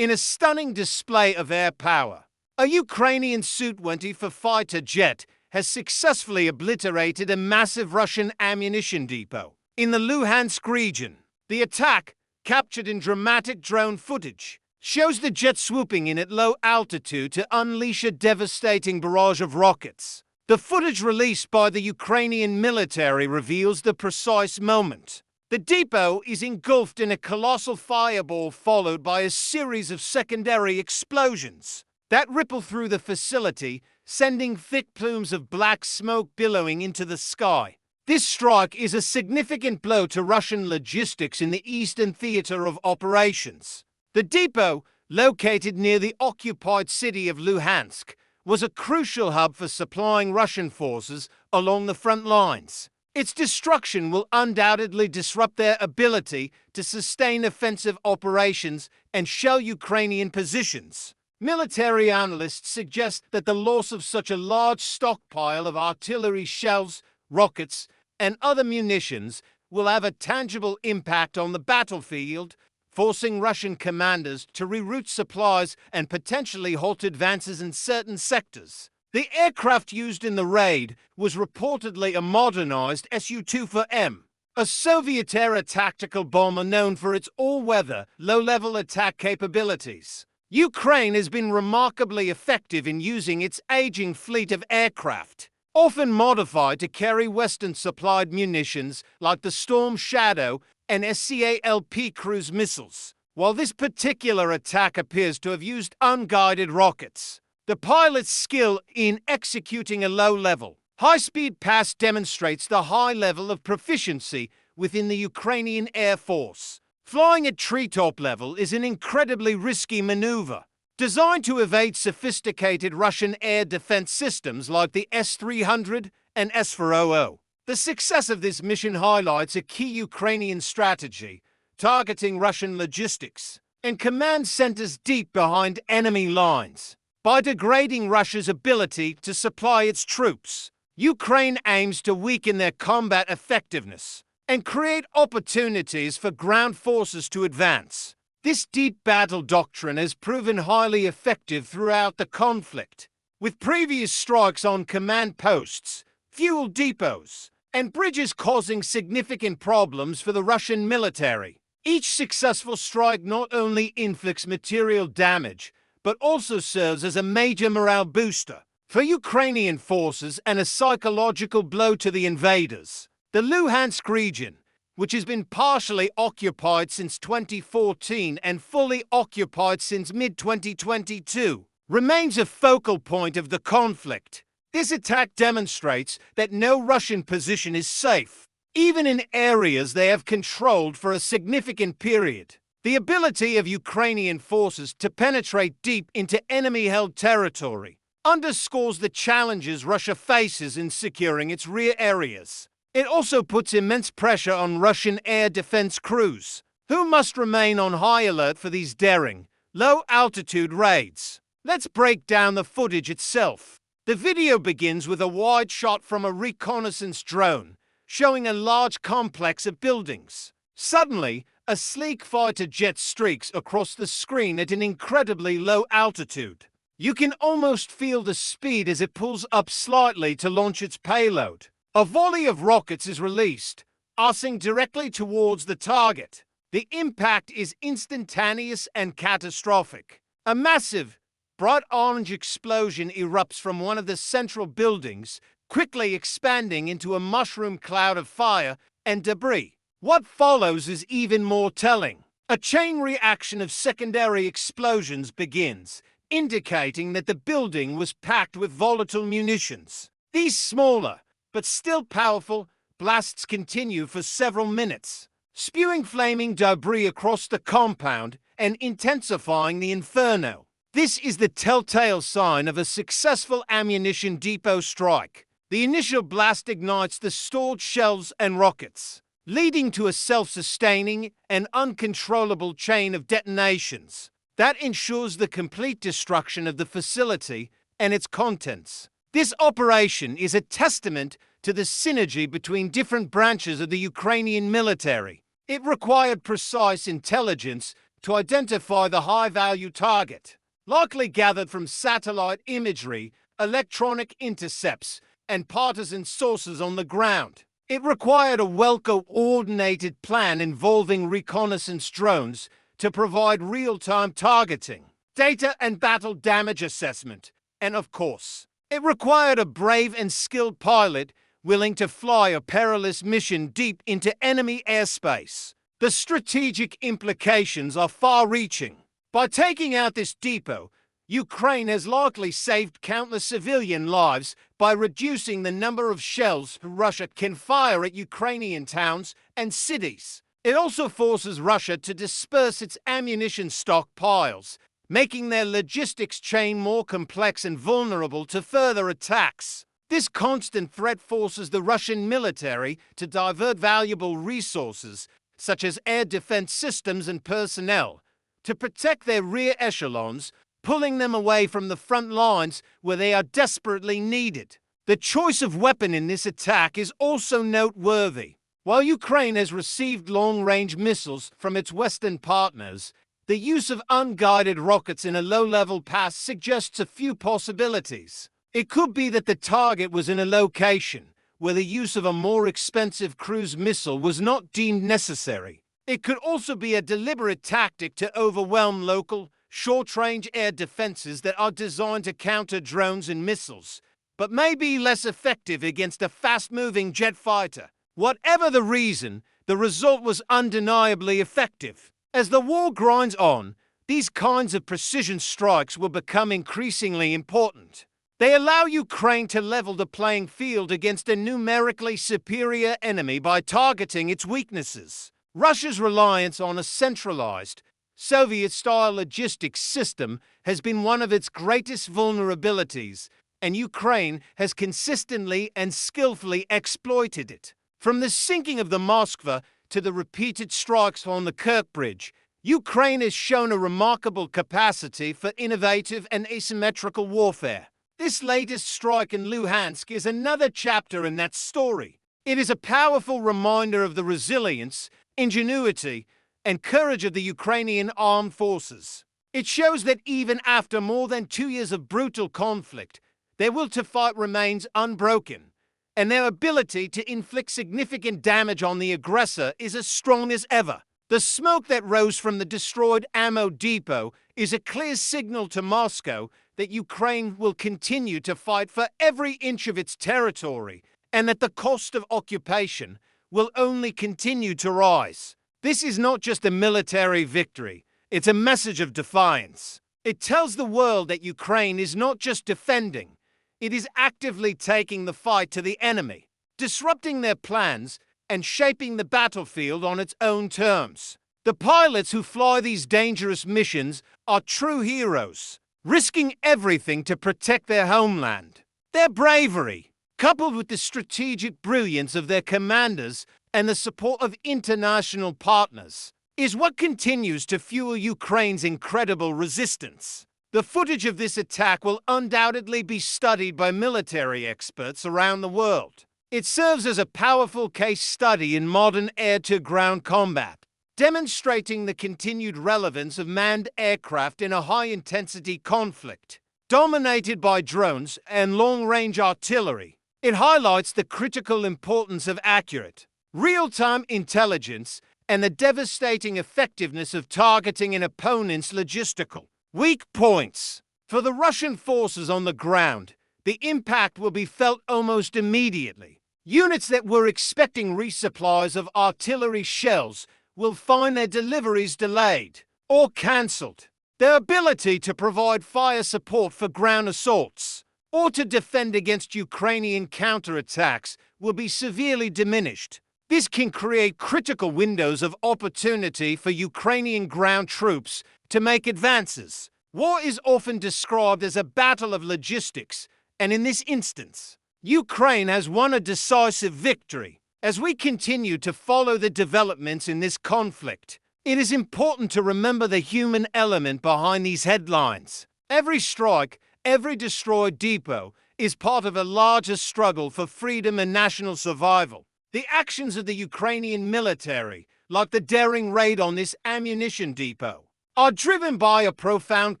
In a stunning display of air power, a Ukrainian Su-27 fighter jet has successfully obliterated a massive Russian ammunition depot in the Luhansk region. The attack, captured in dramatic drone footage, shows the jet swooping in at low altitude to unleash a devastating barrage of rockets. The footage released by the Ukrainian military reveals the precise moment. The depot is engulfed in a colossal fireball followed by a series of secondary explosions that ripple through the facility, sending thick plumes of black smoke billowing into the sky. This strike is a significant blow to Russian logistics in the eastern theater of operations. The depot, located near the occupied city of Luhansk, was a crucial hub for supplying Russian forces along the front lines. Its destruction will undoubtedly disrupt their ability to sustain offensive operations and shell Ukrainian positions. Military analysts suggest that the loss of such a large stockpile of artillery shells, rockets, and other munitions will have a tangible impact on the battlefield, forcing Russian commanders to reroute supplies and potentially halt advances in certain sectors. The aircraft used in the raid was reportedly a modernized Su-27M, a Soviet-era tactical bomber known for its all-weather, low-level attack capabilities. Ukraine has been remarkably effective in using its aging fleet of aircraft, often modified to carry Western-supplied munitions like the Storm Shadow and SCALP cruise missiles. While this particular attack appears to have used unguided rockets, the pilot's skill in executing a low-level, high-speed pass demonstrates the high level of proficiency within the Ukrainian Air Force. Flying at treetop level is an incredibly risky maneuver, designed to evade sophisticated Russian air defense systems like the S-300 and S-400. The success of this mission highlights a key Ukrainian strategy, targeting Russian logistics and command centers deep behind enemy lines. By degrading Russia's ability to supply its troops, Ukraine aims to weaken their combat effectiveness and create opportunities for ground forces to advance. This deep battle doctrine has proven highly effective throughout the conflict, with previous strikes on command posts, fuel depots, and bridges causing significant problems for the Russian military. Each successful strike not only inflicts material damage, but also serves as a major morale booster for Ukrainian forces and a psychological blow to the invaders. The Luhansk region, which has been partially occupied since 2014 and fully occupied since mid-2022, remains a focal point of the conflict. This attack demonstrates that no Russian position is safe, even in areas they have controlled for a significant period. The ability of Ukrainian forces to penetrate deep into enemy-held territory underscores the challenges Russia faces in securing its rear areas. It also puts immense pressure on Russian air defense crews, who must remain on high alert for these daring, low-altitude raids. Let's break down the footage itself. The video begins with a wide shot from a reconnaissance drone, showing a large complex of buildings. Suddenly, a sleek fighter jet streaks across the screen at an incredibly low altitude. You can almost feel the speed as it pulls up slightly to launch its payload. A volley of rockets is released, arcing directly towards the target. The impact is instantaneous and catastrophic. A massive, bright orange explosion erupts from one of the central buildings, quickly expanding into a mushroom cloud of fire and debris. What follows is even more telling. A chain reaction of secondary explosions begins, indicating that the building was packed with volatile munitions. These smaller, but still powerful, blasts continue for several minutes, spewing flaming debris across the compound and intensifying the inferno. This is the telltale sign of a successful ammunition depot strike. The initial blast ignites the stored shells and rockets, leading to a self-sustaining and uncontrollable chain of detonations that ensures the complete destruction of the facility and its contents. This operation is a testament to the synergy between different branches of the Ukrainian military. It required precise intelligence, to identify the high-value target, likely gathered from satellite imagery, electronic intercepts, and partisan sources on the ground. It required a well-coordinated plan involving reconnaissance drones to provide real-time targeting, data and battle damage assessment, and of course, it required a brave and skilled pilot willing to fly a perilous mission deep into enemy airspace. The strategic implications are far-reaching. By taking out this depot, Ukraine has likely saved countless civilian lives by reducing the number of shells Russia can fire at Ukrainian towns and cities. It also forces Russia to disperse its ammunition stockpiles, making their logistics chain more complex and vulnerable to further attacks. This constant threat forces the Russian military to divert valuable resources, such as air defense systems and personnel, to protect their rear echelons, pulling them away from the front lines where they are desperately needed. The choice of weapon in this attack is also noteworthy. While Ukraine has received long-range missiles from its Western partners, the use of unguided rockets in a low-level pass suggests a few possibilities. It could be that the target was in a location where the use of a more expensive cruise missile was not deemed necessary. It could also be a deliberate tactic to overwhelm local, short-range air defenses that are designed to counter drones and missiles, but may be less effective against a fast-moving jet fighter. Whatever the reason, the result was undeniably effective. As the war grinds on, these kinds of precision strikes will become increasingly important. They allow Ukraine to level the playing field against a numerically superior enemy by targeting its weaknesses. Russia's reliance on a centralized, Soviet-style logistics system has been one of its greatest vulnerabilities, and Ukraine has consistently and skillfully exploited it. From the sinking of the Moskva to the repeated strikes on the Kerch Bridge, Ukraine has shown a remarkable capacity for innovative and asymmetrical warfare. This latest strike in Luhansk is another chapter in that story. It is a powerful reminder of the resilience, ingenuity, and courage of the Ukrainian armed forces. It shows that even after more than 2 years of brutal conflict, their will to fight remains unbroken, and their ability to inflict significant damage on the aggressor is as strong as ever. The smoke that rose from the destroyed ammo depot is a clear signal to Moscow that Ukraine will continue to fight for every inch of its territory, and that the cost of occupation will only continue to rise. This is not just a military victory, it's a message of defiance. It tells the world that Ukraine is not just defending, it is actively taking the fight to the enemy, disrupting their plans and shaping the battlefield on its own terms. The pilots who fly these dangerous missions are true heroes, risking everything to protect their homeland. Their bravery, coupled with the strategic brilliance of their commanders and the support of international partners, is what continues to fuel Ukraine's incredible resistance. The footage of this attack will undoubtedly be studied by military experts around the world. It serves as a powerful case study in modern air-to-ground combat, demonstrating the continued relevance of manned aircraft in a high-intensity conflict. Dominated by drones and long-range artillery, it highlights the critical importance of accurate, real-time intelligence and the devastating effectiveness of targeting an opponent's logistical weak points. For the Russian forces on the ground, the impact will be felt almost immediately. Units that were expecting resupplies of artillery shells will find their deliveries delayed or cancelled. Their ability to provide fire support for ground assaults or to defend against Ukrainian counterattacks will be severely diminished. This can create critical windows of opportunity for Ukrainian ground troops to make advances. War is often described as a battle of logistics, and in this instance, Ukraine has won a decisive victory. As we continue to follow the developments in this conflict, it is important to remember the human element behind these headlines. Every strike, every destroyed depot is part of a larger struggle for freedom and national survival. The actions of the Ukrainian military, like the daring raid on this ammunition depot, are driven by a profound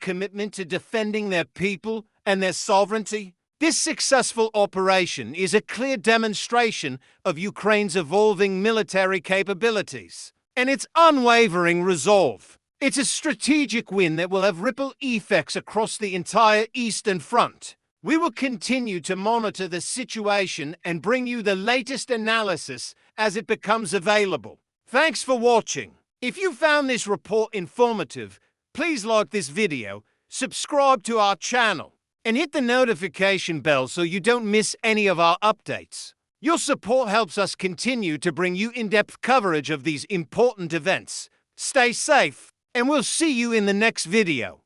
commitment to defending their people and their sovereignty. This successful operation is a clear demonstration of Ukraine's evolving military capabilities and its unwavering resolve. It's a strategic win that will have ripple effects across the entire Eastern Front. We will continue to monitor the situation and bring you the latest analysis as it becomes available. Thanks for watching. If you found this report informative, please like this video, subscribe to our channel, and hit the notification bell so you don't miss any of our updates. Your support helps us continue to bring you in-depth coverage of these important events. Stay safe, and we'll see you in the next video.